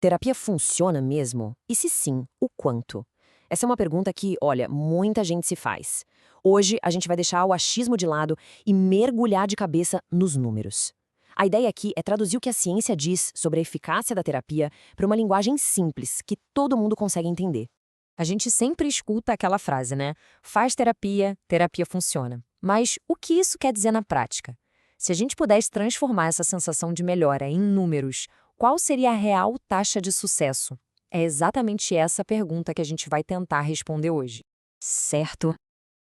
Terapia funciona mesmo? E se sim, o quanto? Essa é uma pergunta que, olha, muita gente se faz. Hoje a gente vai deixar o achismo de lado e mergulhar de cabeça nos números. A ideia aqui é traduzir o que a ciência diz sobre a eficácia da terapia para uma linguagem simples, que todo mundo consegue entender. A gente sempre escuta aquela frase, né? Faz terapia, terapia funciona. Mas o que isso quer dizer na prática? Se a gente pudesse transformar essa sensação de melhora em números, qual seria a real taxa de sucesso? É exatamente essa pergunta que a gente vai tentar responder hoje. Certo.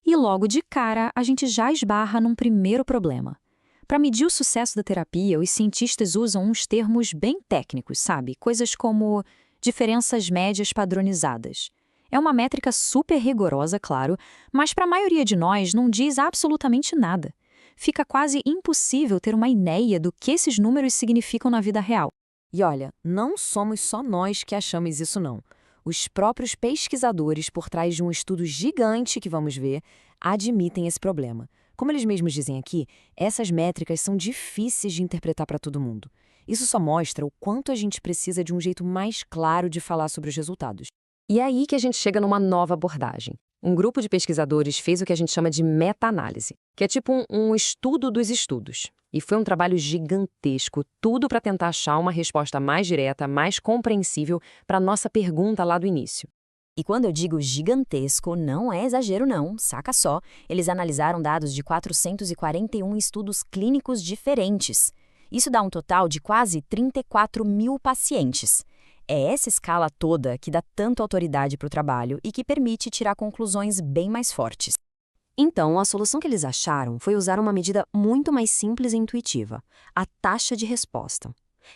E logo de cara, a gente já esbarra num primeiro problema. Para medir o sucesso da terapia, os cientistas usam uns termos bem técnicos, sabe? Coisas como diferenças médias padronizadas. É uma métrica super rigorosa, claro, mas para a maioria de nós não diz absolutamente nada. Fica quase impossível ter uma ideia do que esses números significam na vida real. E olha, não somos só nós que achamos isso não. Os próprios pesquisadores, por trás de um estudo gigante que vamos ver, admitem esse problema. Como eles mesmos dizem aqui, essas métricas são difíceis de interpretar para todo mundo. Isso só mostra o quanto a gente precisa de um jeito mais claro de falar sobre os resultados. E é aí que a gente chega numa nova abordagem. Um grupo de pesquisadores fez o que a gente chama de meta-análise, que é tipo um estudo dos estudos. E foi um trabalho gigantesco, tudo para tentar achar uma resposta mais direta, mais compreensível para a nossa pergunta lá do início. E quando eu digo gigantesco, não é exagero não, saca só. Eles analisaram dados de 441 estudos clínicos diferentes. Isso dá um total de quase 34 mil pacientes. É essa escala toda que dá tanta autoridade para o trabalho e que permite tirar conclusões bem mais fortes. Então, a solução que eles acharam foi usar uma medida muito mais simples e intuitiva, a taxa de resposta.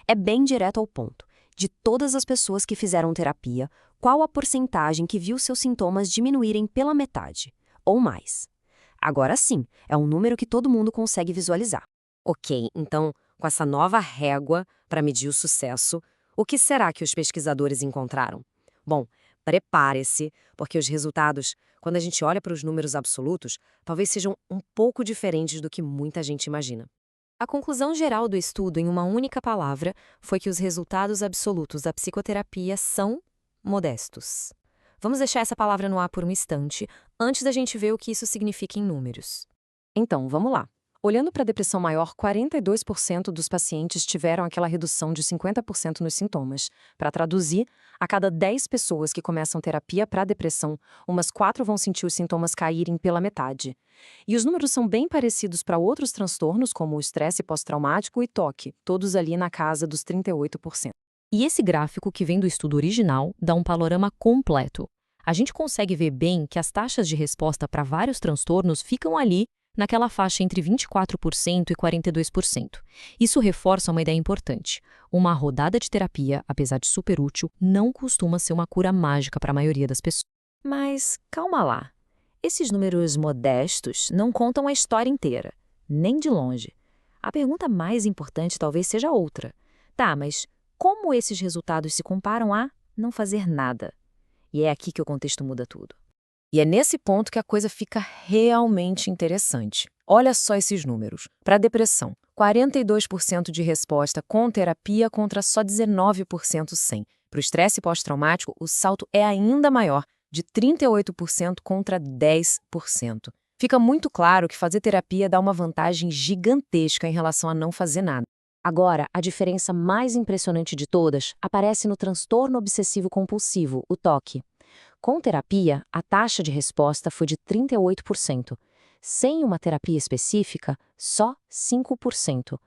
É bem direto ao ponto. De todas as pessoas que fizeram terapia, qual a porcentagem que viu seus sintomas diminuírem pela metade, ou mais? Agora sim, é um número que todo mundo consegue visualizar. Ok, então, com essa nova régua para medir o sucesso, o que será que os pesquisadores encontraram? Bom, prepare-se, porque os resultados, quando a gente olha para os números absolutos, talvez sejam um pouco diferentes do que muita gente imagina. A conclusão geral do estudo, em uma única palavra, foi que os resultados absolutos da psicoterapia são modestos. Vamos deixar essa palavra no ar por um instante, antes da gente ver o que isso significa em números. Então, vamos lá. Olhando para a depressão maior, 42% dos pacientes tiveram aquela redução de 50% nos sintomas. Para traduzir, a cada 10 pessoas que começam terapia para depressão, umas 4 vão sentir os sintomas caírem pela metade. E os números são bem parecidos para outros transtornos, como o estresse pós-traumático e toque, todos ali na casa dos 38%. E esse gráfico que vem do estudo original dá um panorama completo. A gente consegue ver bem que as taxas de resposta para vários transtornos ficam ali, naquela faixa entre 24% e 42%. Isso reforça uma ideia importante. Uma rodada de terapia, apesar de super útil, não costuma ser uma cura mágica para a maioria das pessoas. Mas calma lá. Esses números modestos não contam a história inteira, nem de longe. A pergunta mais importante talvez seja outra. Tá, mas como esses resultados se comparam a não fazer nada? E é aqui que o contexto muda tudo. E é nesse ponto que a coisa fica realmente interessante. Olha só esses números. Para a depressão, 42% de resposta com terapia contra só 19% sem. Para o estresse pós-traumático, o salto é ainda maior, de 38% contra 10%. Fica muito claro que fazer terapia dá uma vantagem gigantesca em relação a não fazer nada. Agora, a diferença mais impressionante de todas aparece no transtorno obsessivo-compulsivo, o TOC. Com terapia, a taxa de resposta foi de 38%. Sem uma terapia específica, só 5%.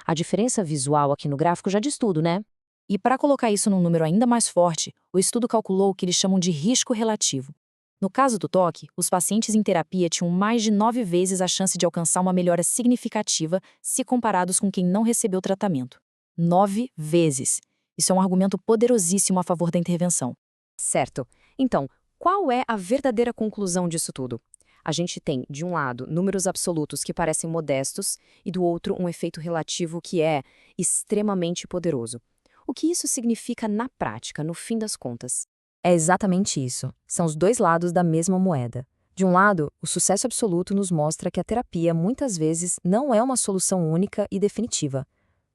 A diferença visual aqui no gráfico já diz tudo, né? E para colocar isso num número ainda mais forte, o estudo calculou o que eles chamam de risco relativo. No caso do TOC, os pacientes em terapia tinham mais de 9 vezes a chance de alcançar uma melhora significativa se comparados com quem não recebeu tratamento. 9 vezes. Isso é um argumento poderosíssimo a favor da intervenção. Certo. Então, qual é a verdadeira conclusão disso tudo? A gente tem, de um lado, números absolutos que parecem modestos e, do outro, um efeito relativo que é extremamente poderoso. O que isso significa na prática, no fim das contas? É exatamente isso. São os dois lados da mesma moeda. De um lado, o sucesso absoluto nos mostra que a terapia, muitas vezes, não é uma solução única e definitiva.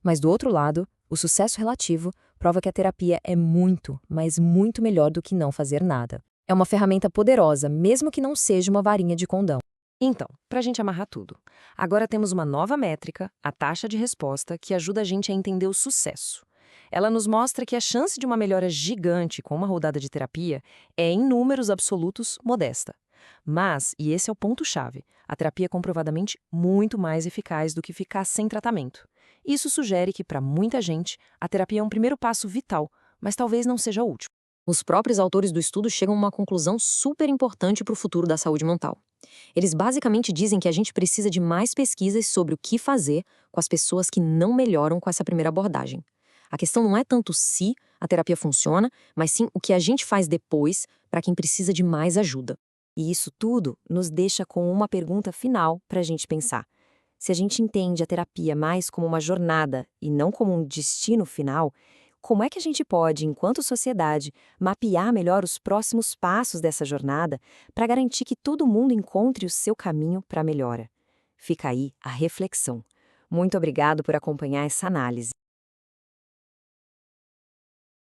Mas, do outro lado, o sucesso relativo prova que a terapia é muito, mas muito melhor do que não fazer nada. É uma ferramenta poderosa, mesmo que não seja uma varinha de condão. Então, para a gente amarrar tudo, agora temos uma nova métrica, a taxa de resposta, que ajuda a gente a entender o sucesso. Ela nos mostra que a chance de uma melhora gigante com uma rodada de terapia é, em números absolutos, modesta. Mas, e esse é o ponto-chave, a terapia é comprovadamente muito mais eficaz do que ficar sem tratamento. Isso sugere que, para muita gente, a terapia é um primeiro passo vital, mas talvez não seja o último. Os próprios autores do estudo chegam a uma conclusão super importante para o futuro da saúde mental. Eles basicamente dizem que a gente precisa de mais pesquisas sobre o que fazer com as pessoas que não melhoram com essa primeira abordagem. A questão não é tanto se a terapia funciona, mas sim o que a gente faz depois para quem precisa de mais ajuda. E isso tudo nos deixa com uma pergunta final para a gente pensar. Se a gente entende a terapia mais como uma jornada e não como um destino final, como é que a gente pode, enquanto sociedade, mapear melhor os próximos passos dessa jornada para garantir que todo mundo encontre o seu caminho para a melhora? Fica aí a reflexão. Muito obrigado por acompanhar essa análise.